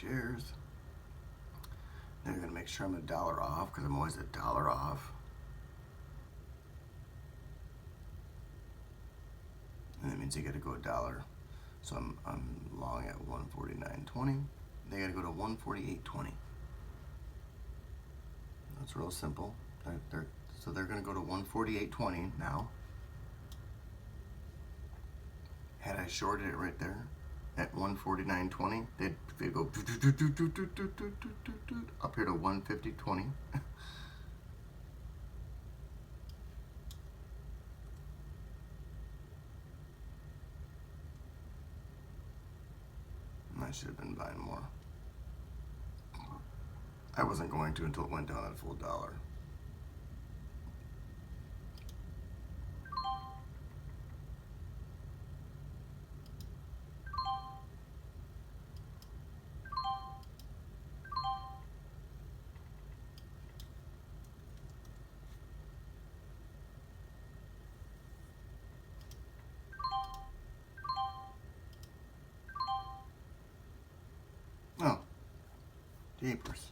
shares. Then I'm going to make sure I'm $1 off because I'm always $1 off. And that means they got to go $1. So I'm long at 149.20. They got to go to 148.20. That's real simple. So they're going to go to 148.20 now. Had I shorted it right there at 149.20, they'd go up here to 150.20. I should have been buying more. I wasn't going to until it went down a full $1. Oh, jeepers.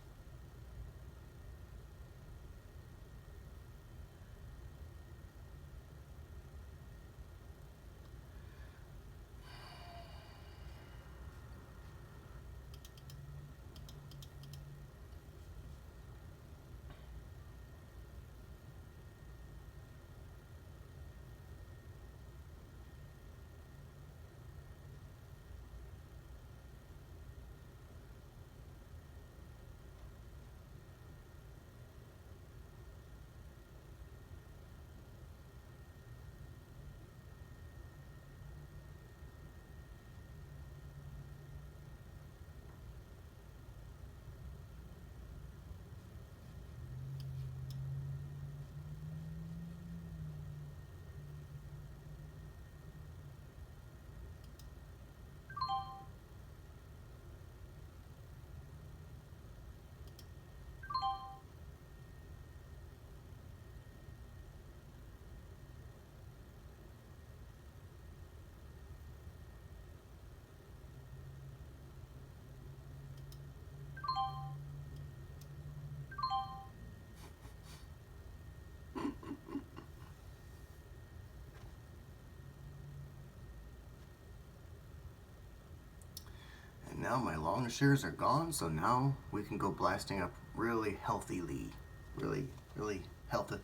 And now my long shares are gone, so now we can go blasting up really healthily. Really, really healthy.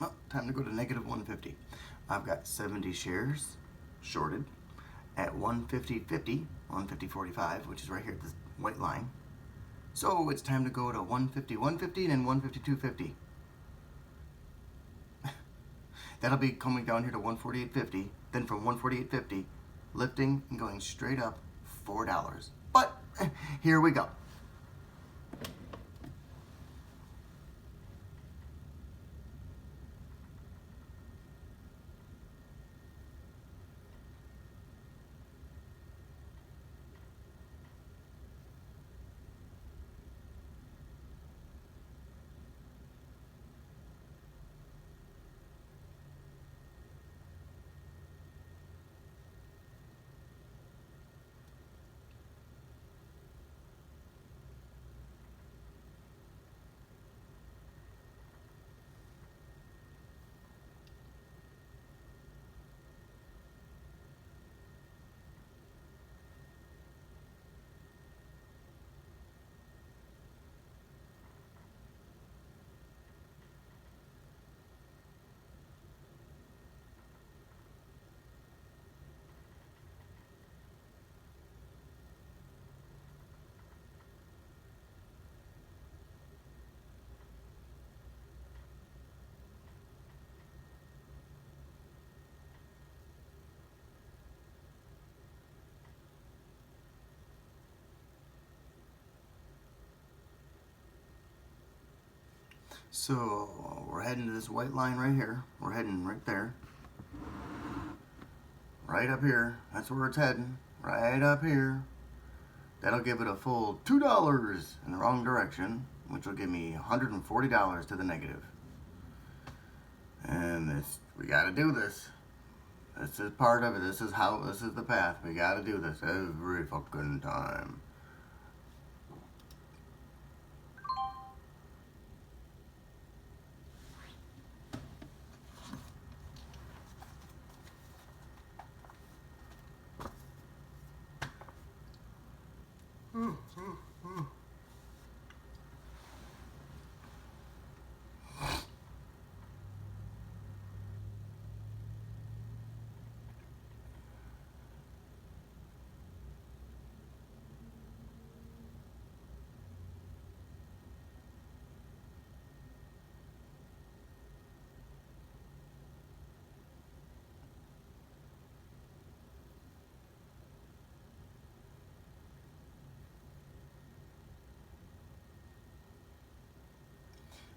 Oh, time to go to negative 150. I've got 70 shares shorted at 150.50, 150.45, which is right here at this white line. So it's time to go to 150.150 and 152.50. That'll be coming down here to 148.50. Then from 148.50, lifting and going straight up $4. But here we go. So we're heading to this white line right here. We're heading right there. Right up here. That's where it's heading. Right up here. That'll give it a full $2 in the wrong direction, which will give me $140 to the negative. And this, we gotta do this. This is part of it. This is the path. We gotta do this every fucking time.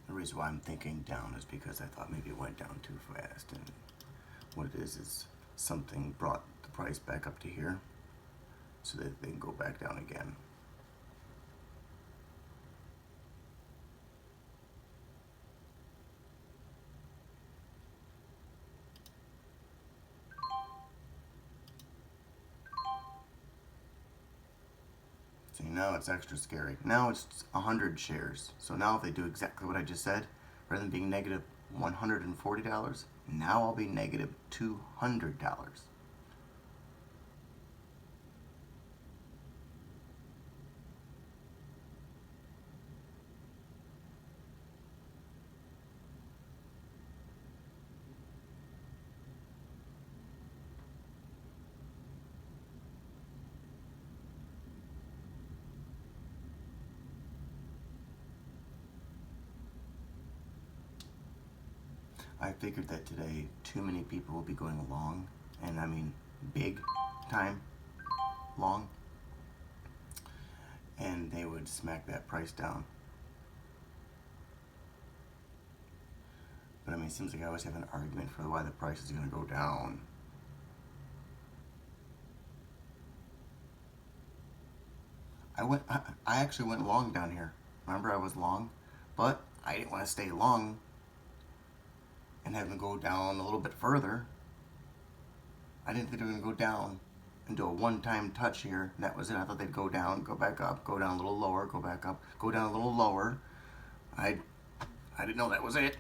The reason why I'm thinking down is because I thought maybe it went down too fast, and what it is something brought the price back up to here so that they can go back down again. See, now it's extra scary. Now it's 100 shares. So now if they do exactly what I just said, rather than being negative $140, now I'll be negative $200. I figured that today too many people will be going long, and I mean big time long, and they would smack that price down. But I mean, it seems like I always have an argument for why the price is going to go down. I actually went long down here. Remember, I was long, but I didn't want to stay long and have them go down a little bit further. I didn't think they were going to go down and do a one-time touch here. That was it. I thought they'd go down, go back up, go down a little lower, go back up, go down a little lower. I didn't know that was it.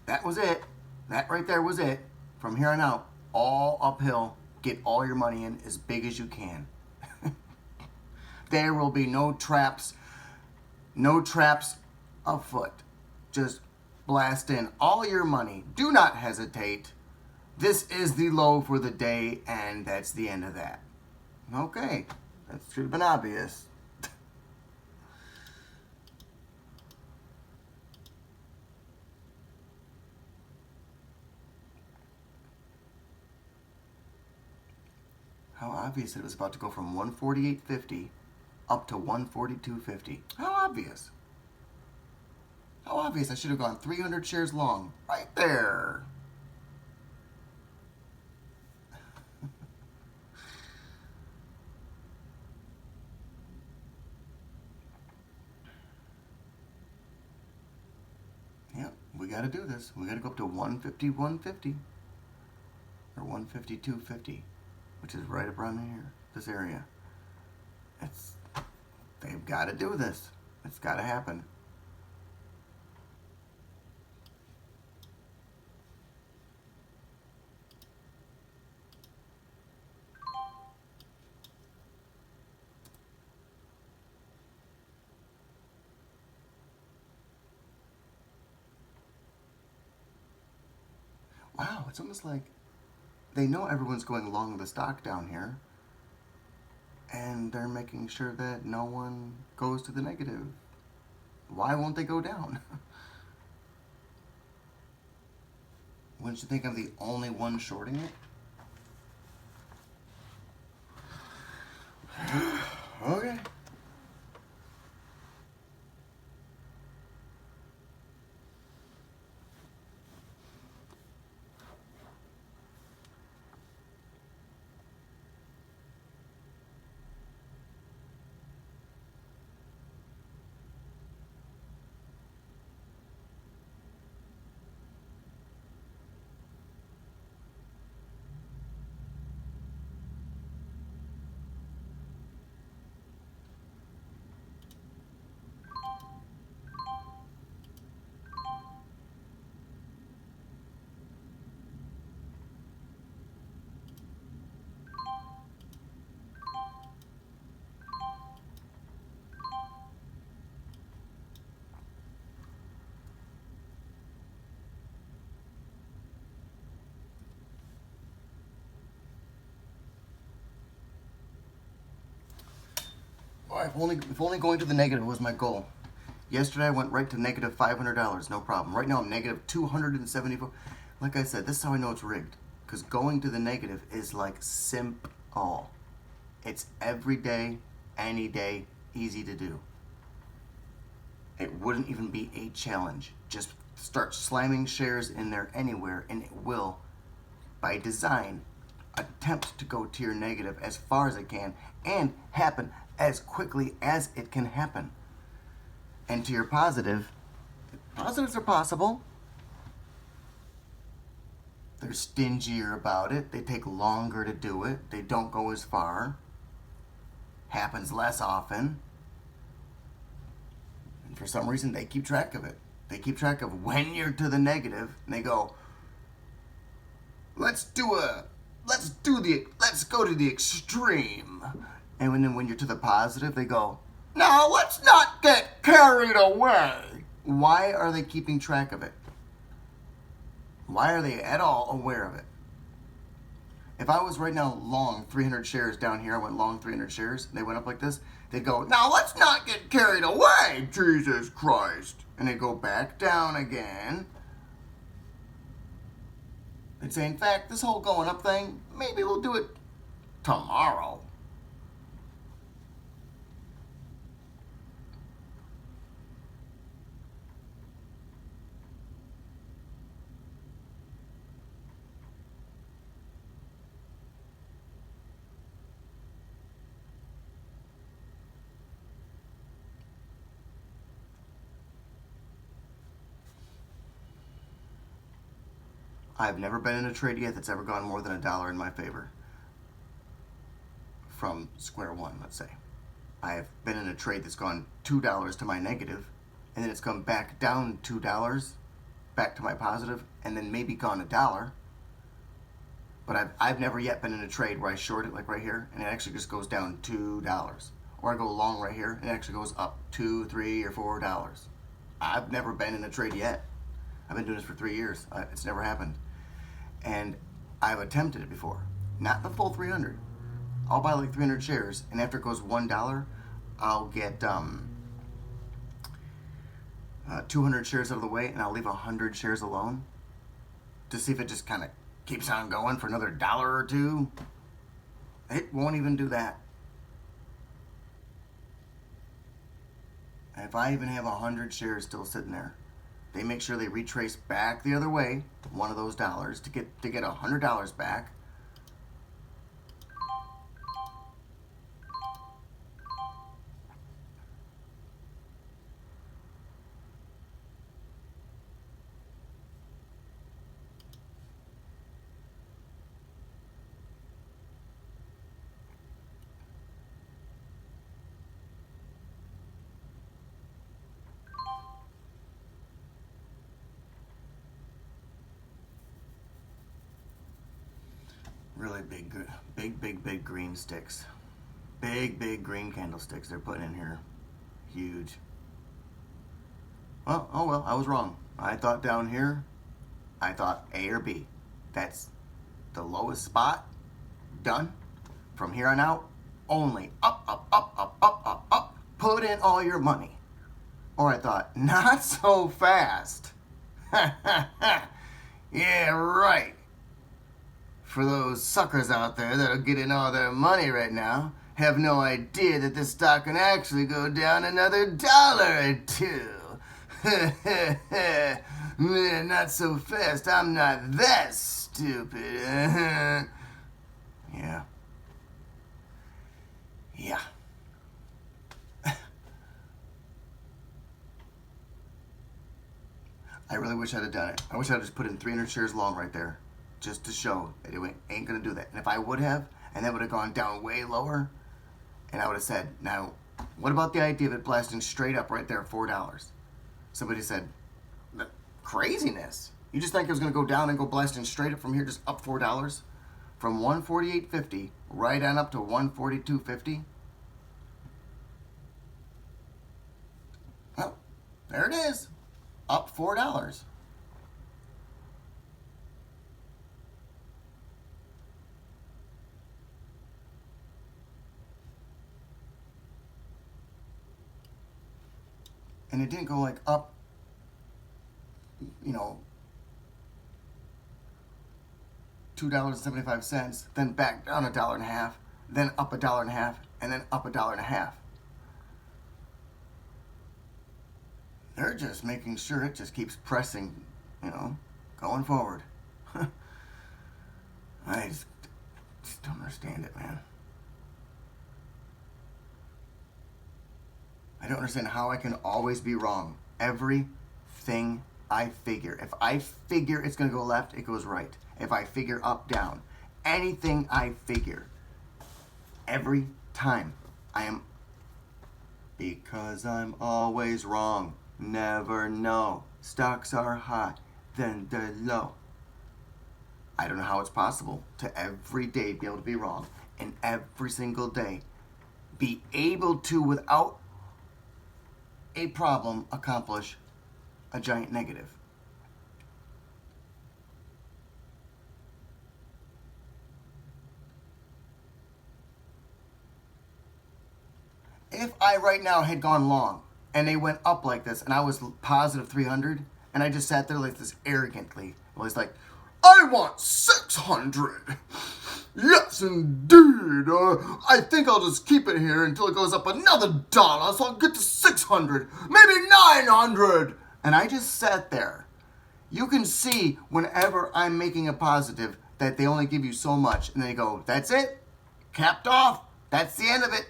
That was it. That right there was it. From here on out, all uphill. Get all your money in as big as you can. There will be no traps afoot. Just Blast in all your money. Do not hesitate. This is the low for the day, and that's the end of that. Okay, that should have been obvious. How obvious it was about to go from 148.50 up to 142.50. How obvious? How obvious I should have gone 300 shares long. Right there. Yep, we got to do this. We got to go up to 151.50 or 152.50, which is right up around here, this area. They've got to do this. It's got to happen. Wow, it's almost like they know everyone's going long the stock down here, and they're making sure that no one goes to the negative. Why won't they go down? Wouldn't you think I'm the only one shorting it? Okay. If only going to the negative was my goal. Yesterday I went right to negative $500, no problem. Right now I'm negative 274. Like I said, this is how I know it's rigged. Because going to the negative is like simple. It's every day, any day, easy to do. It wouldn't even be a challenge. Just start slamming shares in there anywhere, and it will, by design, attempt to go to your negative as far as it can and happen as quickly as it can happen. And to your positive, positives are possible. They're stingier about it. They take longer to do it. They don't go as far. Happens less often. And for some reason, they keep track of it. They keep track of when you're to the negative, and they go, let's go to the extreme. And then when you're to the positive, they go, now let's not get carried away. Why are they keeping track of it? Why are they at all aware of it? If I was right now long 300 shares down here, I went long 300 shares, and they went up like this, they'd go, now let's not get carried away, Jesus Christ. And they'd go back down again. They'd say, in fact, this whole going up thing, maybe we'll do it tomorrow. I've never been in a trade yet that's ever gone more than $1 in my favor. From square one, let's say. I have been in a trade that's gone $2 to my negative, and then it's come back down $2, back to my positive, and then maybe gone $1. But I've never yet been in a trade where I short it like right here, and it actually just goes down $2. Or I go long right here, and it actually goes up $2, $3, or $4. I've never been in a trade yet. I've been doing this for 3 years. It's never happened. And I've attempted it before. Not the full 300. I'll buy like 300 shares, and after it goes $1, I'll get 200 shares out of the way, and I'll leave 100 shares alone to see if it just kind of keeps on going for another dollar or two. It won't even do that. If I even have 100 shares still sitting there, they make sure they retrace back the other way, one of those dollars, to get $100 back. Really big green sticks. Big green candlesticks they're putting in here. Huge. Well, oh well, I was wrong. I thought down here, I thought A or B. That's the lowest spot. Done. From here on out, only up. Put in all your money. Or I thought, not so fast. Yeah, right. For those suckers out there that are getting all their money right now, have no idea that this stock can actually go down another dollar or two. Man, not so fast. I'm not that stupid. Yeah. Yeah. I really wish I'd have done it. I wish I'd just put in 300 shares long right there, just to show that it ain't gonna do that. And if I would have, and that would have gone down way lower, and I would have said, now, what about the idea of it blasting straight up right there at $4? Somebody said, craziness. You just think it was gonna go down and go blasting straight up from here, just up $4? From 148.50 right on up to 142.50? Well, there it is. Up $4. And it didn't go like up, $2.75, then back down $1.50, then up $1.50, and then up $1.50. They're just making sure it just keeps pressing, going forward. I just don't understand it, man. I don't understand how I can always be wrong. Everything I figure. If I figure it's going to go left, it goes right. If I figure up, down. Anything I figure. Every time I am. Because I'm always wrong. Never know. Stocks are high, then they're low. I don't know how it's possible to every day be able to be wrong. And every single day be able to, without a problem, accomplish a giant negative. If I right now had gone long and they went up like this and I was positive 300 and I just sat there like this arrogantly, I was like, I want 600. Yes, indeed. I think I'll just keep it here until it goes up another dollar, so I'll get to 600, maybe 900. And I just sat there. You can see whenever I'm making a positive that they only give you so much, and they go, that's it, capped off, that's the end of it.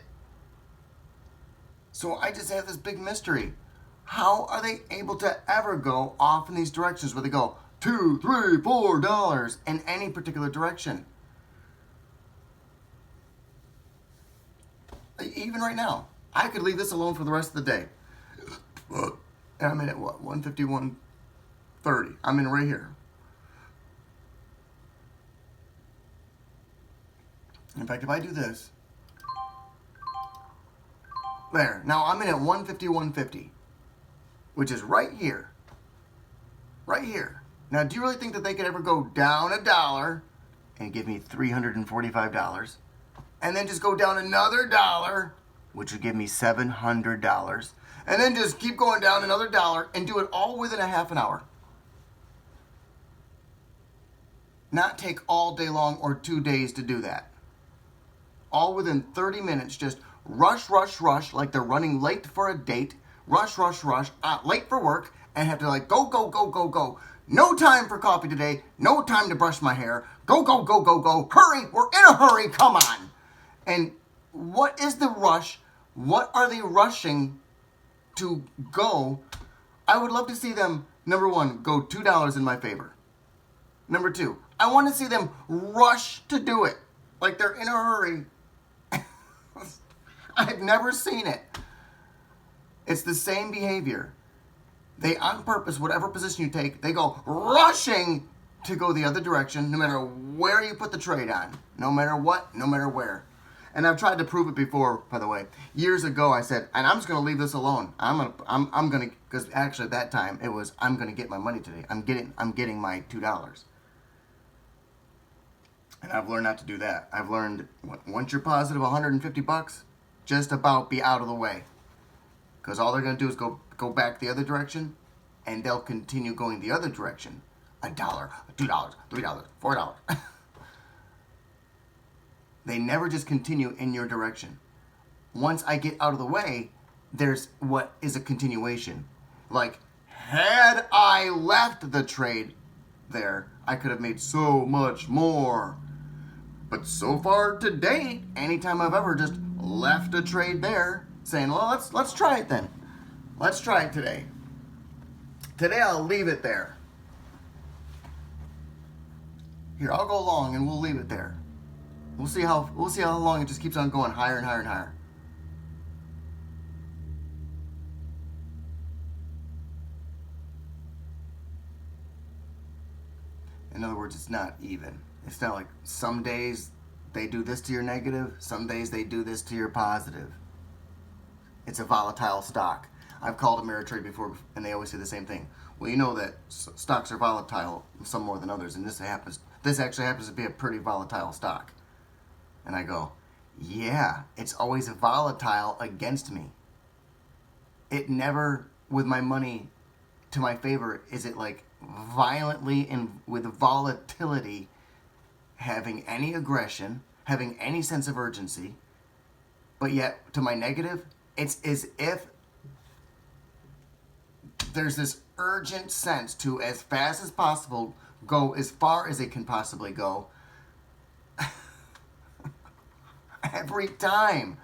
So I just have this big mystery. How are they able to ever go off in these directions where they go $2, $3, $4 in any particular direction? Even right now, I could leave this alone for the rest of the day. And I'm in at what? 151.30. I'm in right here. In fact, if I do this, there. Now I'm in at 151.50, which is right here. right here. Now, do you really think that they could ever go down $1 and give me $345, and then just go down another dollar, which would give me $700, and then just keep going down another dollar and do it all within a half an hour? Not take all day long or 2 days to do that. All within 30 minutes, just rush, rush, rush, like they're running late for a date. Rush, rush, rush, late for work, and have to like go, go, go, go, go. No time for coffee today. No time to brush my hair. Go, go, go, go, go. Hurry, we're in a hurry, come on. And what is the rush? What are they rushing to go? I would love to see them, number one, go $2 in my favor. Number two, I want to see them rush to do it. Like they're in a hurry. I've never seen it. It's the same behavior. They, on purpose, whatever position you take, they go rushing to go the other direction, no matter where you put the trade on. No matter what, no matter where. And I've tried to prove it before, by the way. Years ago, I said, and I'm just going to leave this alone. I'm going to, because actually at that time, it was, I'm going to get my money today. I'm getting my $2. And I've learned not to do that. I've learned, once you're positive $150, just about be out of the way. Because all they're going to do is go back the other direction, and they'll continue going the other direction. $1, $2, $3, $4. They never just continue in your direction. Once I get out of the way, there's what is a continuation. Like, had I left the trade there, I could have made so much more. But so far to date, anytime I've ever just left a trade there, saying, well, let's try it then. Let's try it today. Today I'll leave it there. Here, I'll go long and we'll leave it there. We'll see how long it just keeps on going higher and higher and higher. In other words, it's not even. It's not like some days they do this to your negative, some days they do this to your positive. It's a volatile stock. I've called Ameritrade before, and they always say the same thing. Well, you know that stocks are volatile, some more than others, and this actually happens to be a pretty volatile stock. And I go, yeah, it's always volatile against me. It never, with my money to my favor, is it like violently and with volatility, having any aggression, having any sense of urgency. But yet, to my negative, it's as if there's this urgent sense to, as fast as possible, go as far as it can possibly go. Every time.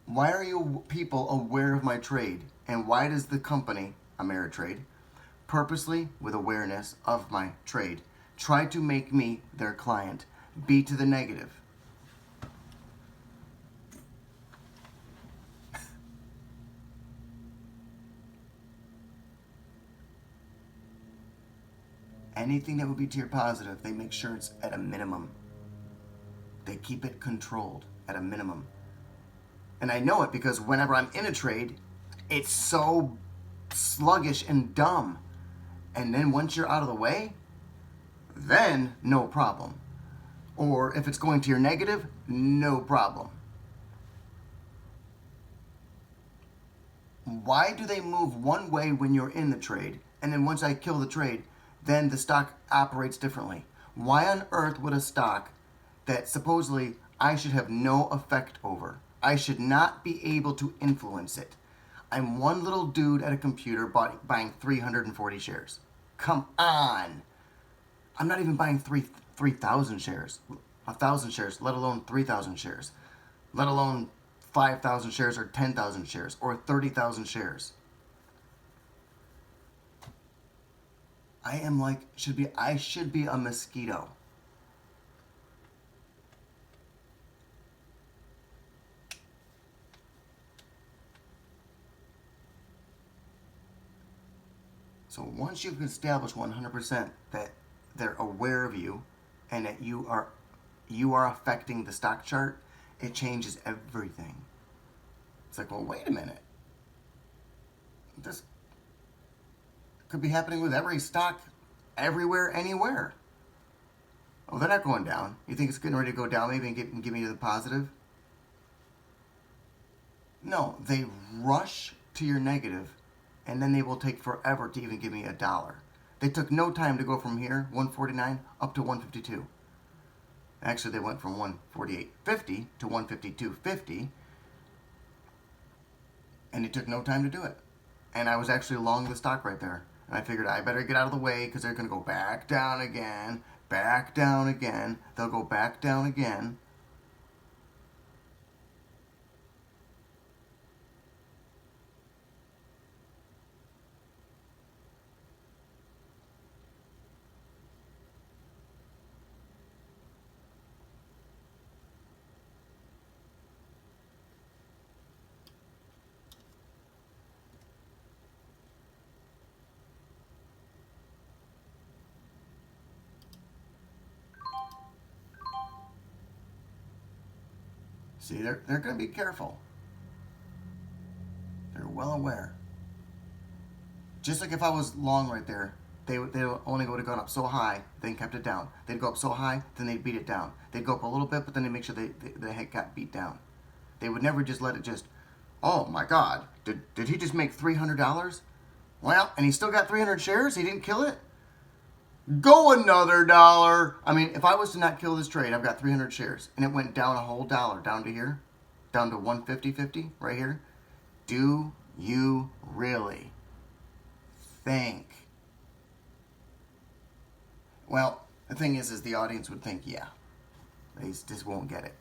Why are you people aware of my trade? And why does the company, Ameritrade, purposely, with awareness of my trade, try to make me, their client, be to the negative? Anything that would be to your positive, they make sure it's at a minimum. They keep it controlled at a minimum. And I know it because whenever I'm in a trade, it's so sluggish and dumb. And then once you're out of the way, then no problem. Or if it's going to your negative, no problem. Why do they move one way when you're in the trade, and then once I kill the trade, then the stock operates differently? Why on earth would a stock that supposedly I should have no effect over, I should not be able to influence it? I'm one little dude at a computer buying 340 shares. Come on. I'm not even buying 3,000 shares, 1,000 shares, let alone 3,000 shares, let alone 5,000 shares or 10,000 shares or 30,000 shares. I should be a mosquito. So once you've established 100% that they're aware of you and that you are affecting the stock chart, it changes everything. It's like, well, wait a minute. Could be happening with every stock, everywhere, anywhere. Oh, they're not going down. You think it's getting ready to go down maybe and give me to the positive? No, they rush to your negative, and then they will take forever to even give me $1. They took no time to go from here, 149, up to 152. Actually, they went from 148.50 to 152.50, and it took no time to do it. And I was actually long the stock right there. And I figured I better get out of the way because they're going to go back down again, back down again. They'll go back down again. See, they're going to be careful. They're well aware. Just like if I was long right there, they only would have gone up so high, then kept it down. They'd go up so high, then they'd beat it down. They'd go up a little bit, but then they'd make sure they had got beat down. They would never just let it just, oh my God, did he just make $300? Well, and he still got 300 shares? He didn't kill it? Go another $1. I mean, if I was to not kill this trade, I've got 300 shares, and it went down a whole $1, down to here, down to 150.50, right here. Do you really think? Well, the thing is the audience would think, yeah, they just won't get it.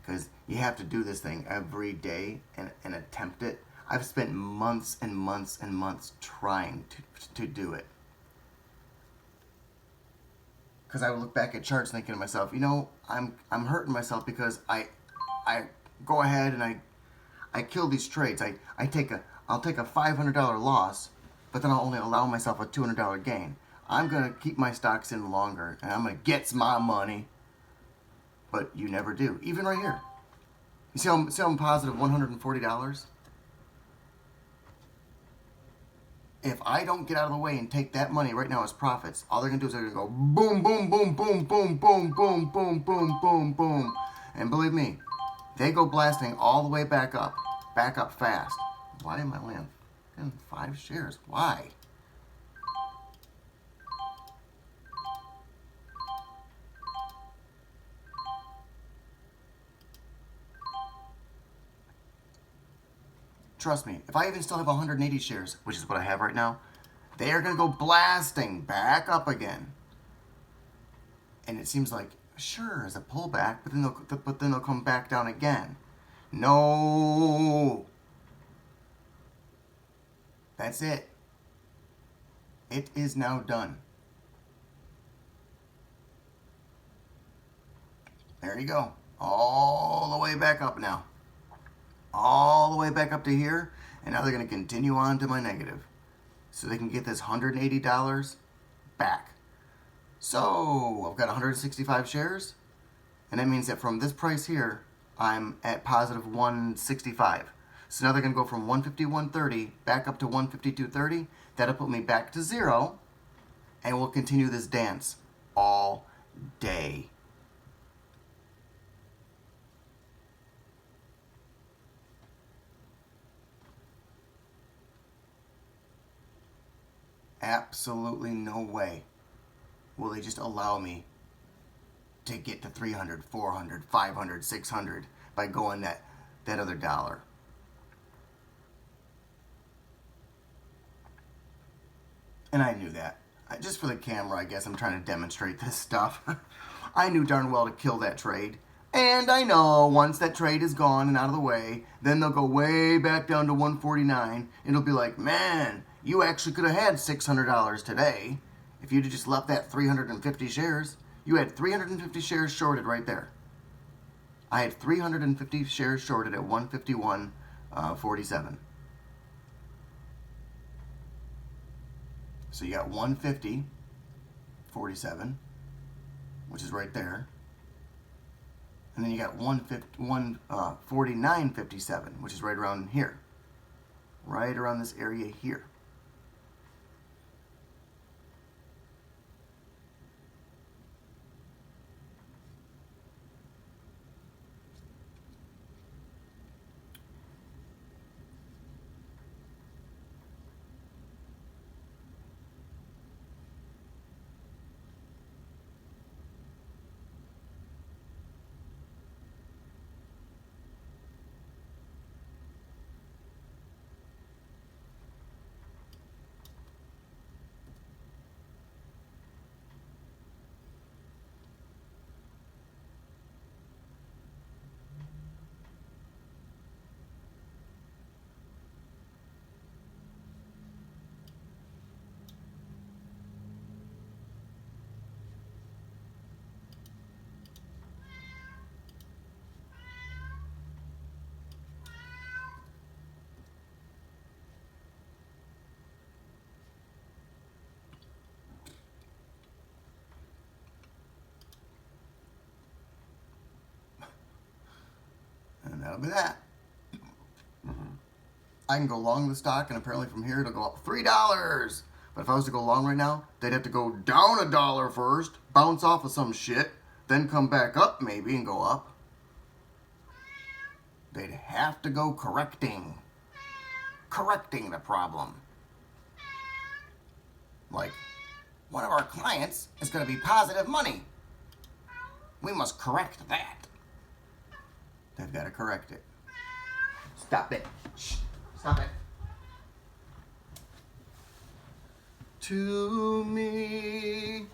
Because you have to do this thing every day and attempt it. I've spent months and months and months trying to do it. Because I would look back at charts thinking to myself, you know, I'm hurting myself because I go ahead and I kill these trades. I'll take a $500 loss, but then I'll only allow myself a $200 gain. I'm gonna keep my stocks in longer, and I'm gonna get my money. But you never do. Even right here, you see how I'm positive $140. If I don't get out of the way and take that money right now as profits, all they're going to do is they're going to go boom, boom, boom, boom, boom, boom, boom, boom, boom, boom, boom. And believe me, they go blasting all the way back up fast. Why am I only on 5 shares? Why? Trust me, if I even still have 180 shares, which is what I have right now, they are going to go blasting back up again. And it seems like, sure, as a pullback, but then they'll come back down again. No. That's it. It is now done. There you go. All the way back up now. All the way back up to here, and now they're going to continue on to my negative. So they can get this $180 back. So I've got 165 shares, and that means that from this price here, I'm at positive 165. So now they're going to go from 151.30 back up to 152.30. That'll put me back to zero, and we'll continue this dance all day. Absolutely no way will they just allow me to get to 300, 400, 500, 600 by going that other $1. And I knew that. Just for the camera, I guess I'm trying to demonstrate this stuff. I knew darn well to kill that trade. And I know once that trade is gone and out of the way, then they'll go way back down to 149. And it'll be like, man, you actually could have had $600 today if you'd have just left that 350 shares. You had 350 shares shorted right there. I had 350 shares shorted at 151.47. So you got 150.47, which is right there. And then you got 149.57, which is right around here. Right around this area here. that'll be that. I can go long the stock, and apparently from here it'll go up $3. But if I was to go long right now, they'd have to go down $1 first, bounce off of some shit, then come back up maybe and go up. They'd have to go correcting the problem. Like, one of our clients is going to be positive money. We must correct that. They've got to correct it. Stop it. Shh. Stop it. To me.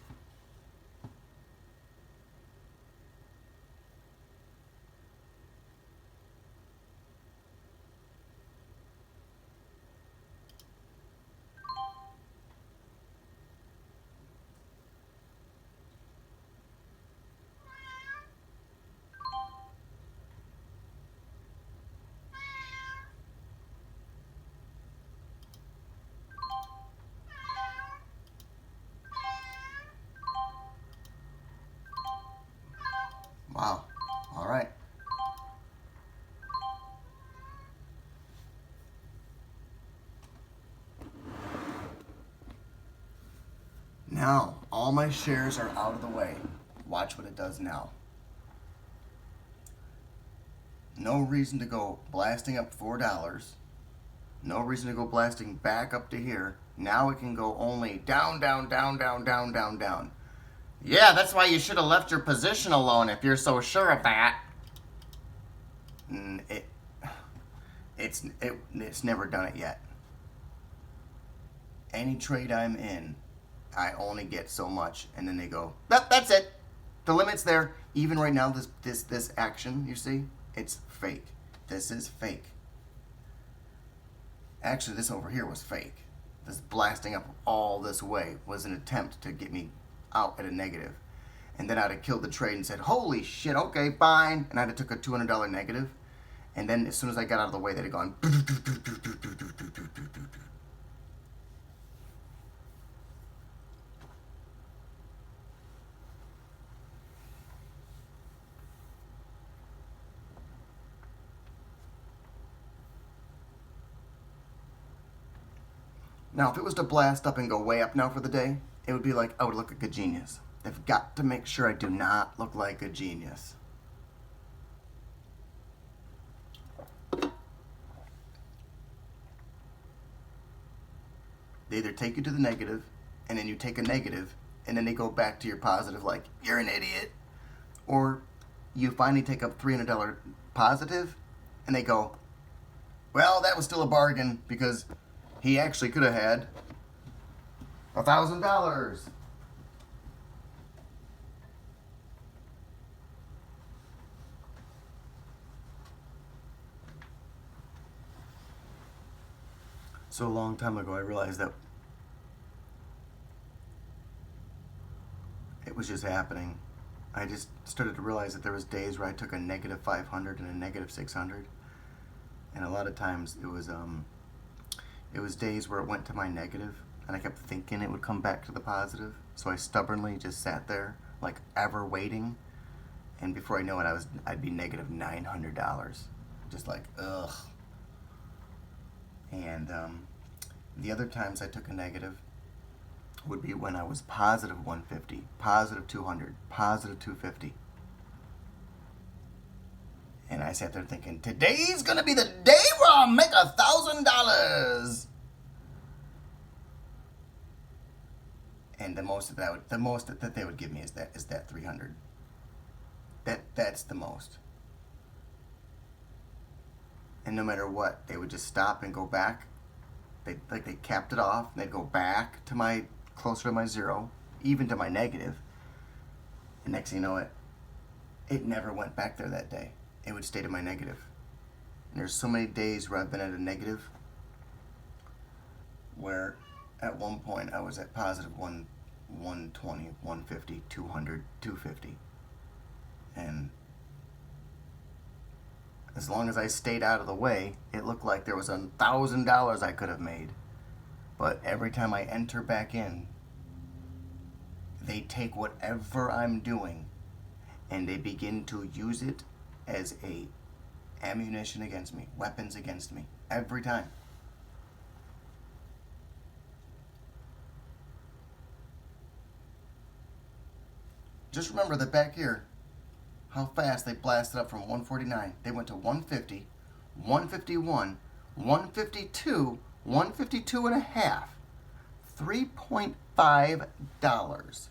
Wow. All right. Now, all my shares are out of the way. Watch what it does now. No reason to go blasting up $4. No reason to go blasting back up to here. Now it can go only down, down, down, down, down, down, down. Yeah, that's why you should have left your position alone if you're so sure of that. It's never done it yet. Any trade I'm in, I only get so much, and then they go, that's it. The limit's there. Even right now, this action, you see, it's fake. This is fake. Actually, this over here was fake. This blasting up all this way was an attempt to get me out at a negative. And then I'd have killed the trade and said, holy shit, okay, fine. And I'd have took a $200 negative. And then as soon as I got out of the way, they'd have gone. Now, if it was to blast up and go way up now for the day, it would be like I would look like a genius. They've got to make sure I do not look like a genius. They either take you to the negative, and then you take a negative, and then they go back to your positive like, you're an idiot. Or you finally take up $300 positive, and they go, well, that was still a bargain because he actually could have had $1,000. So a long time ago, I realized that it was just happening. I just started to realize that there was days where I took a negative 500 and a negative 600, and a lot of times it was days where it went to my negative, and I kept thinking it would come back to the positive. So I stubbornly just sat there, like ever waiting, and before I know it, I'd be negative $900, just like ugh. And the other times I took a negative would be when I was positive 150, positive 200, positive 250. And I sat there thinking, today's gonna be the day where I'll make $1,000. And the most that they would give me is that 300. That's the most. And no matter what, they would just stop and go back. They capped it off, and they'd go back to closer to my zero, even to my negative. And next thing you know, it never went back there that day. It would stay to my negative. And there's so many days where I've been at a negative, where at one point I was at positive 120, 150, 200, 250. And as long as I stayed out of the way, it looked like there was $1,000 I could have made. But every time I enter back in, they take whatever I'm doing and they begin to use it as ammunition against me, weapons against me, every time. Just remember that back here, how fast they blasted up from 149. They went to 150, 151, 152, 152 and a half. $3.5.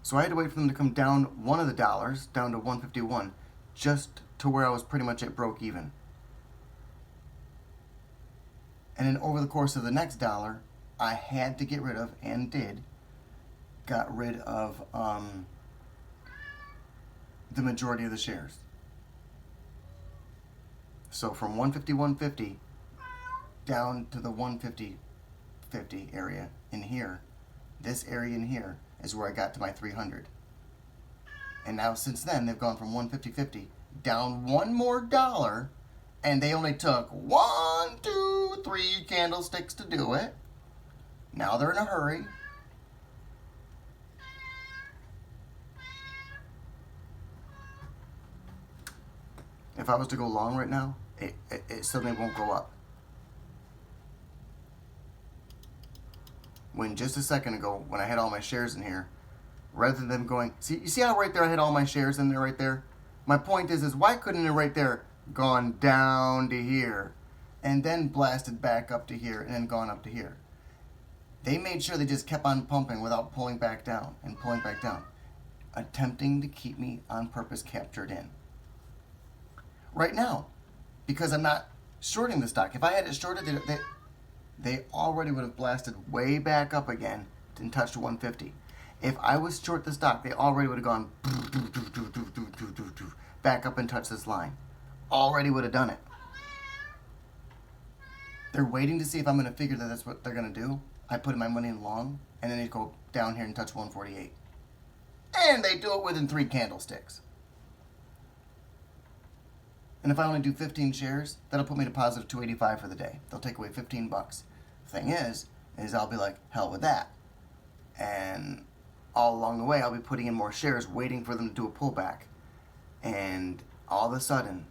So I had to wait for them to come down one of the dollars, down to 151, just to where I was pretty much at broke even. And then over the course of the next dollar, I had to get rid of, and got rid of the majority of the shares. So from 151.50 down to the 150.50 area in here, this area in here is where I got to my 300. And now since then, they've gone from 150.50 down one more dollar, and they only took 1, 2, 3 candlesticks to do it. Now they're in a hurry. If I was to go long right now, it suddenly won't go up. When just a second ago, when I had all my shares in here, rather than them going, you see how right there I had all my shares in there right there? My point is why couldn't it right there gone down to here and then blasted back up to here and then gone up to here? They made sure they just kept on pumping without pulling back down and pulling back down, attempting to keep me on purpose captured in. Right now, because I'm not shorting the stock. If I had it shorted, they already would have blasted way back up again and touched 150. If I was short the stock, they already would have gone back up and touched this line. Already would have done it. They're waiting to see if I'm going to figure that that's what they're going to do. I put my money in long, and then they go down here and touch 148. And they do it within 3 candlesticks. And if I only do 15 shares, that'll put me to positive 285 for the day. They'll take away $15. Thing is I'll be like, hell with that. And all along the way, I'll be putting in more shares, waiting for them to do a pullback. And all of a sudden,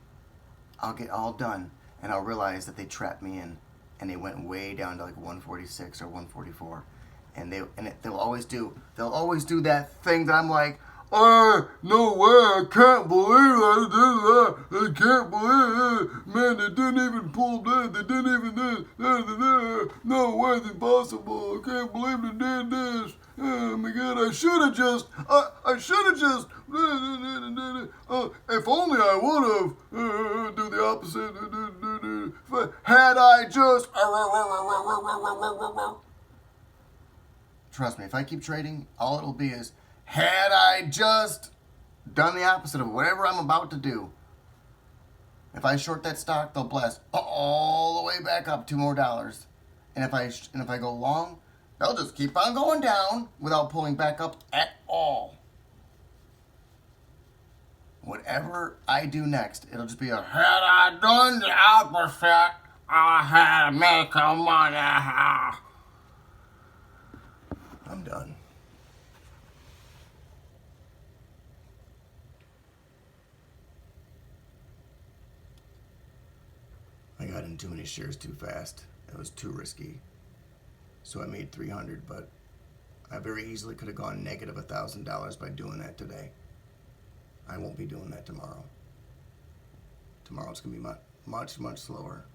I'll get all done, and I'll realize that they trapped me in, and they went way down to like 146 or 144. And they'll always do that thing that I'm like, oh, no way, I can't believe I did that. I can't believe it. Man, they didn't even pull that. They didn't even this. No way, it's impossible. I can't believe they did this. Oh my God, I should have just. If only I would have. Do the opposite. Had I just. Trust me, if I keep trading, all it'll be is, had I just done the opposite of whatever I'm about to do. If I short that stock, they'll blast all the way back up $2 more. And if I go long, they'll just keep on going down without pulling back up at all. Whatever I do next, it'll just be a, had I done the opposite, I had to make money. I'm done. I got in too many shares too fast. It was too risky. So I made 300, but I very easily could have gone negative $1,000 by doing that today. I won't be doing that tomorrow. Tomorrow's going to be much, much slower.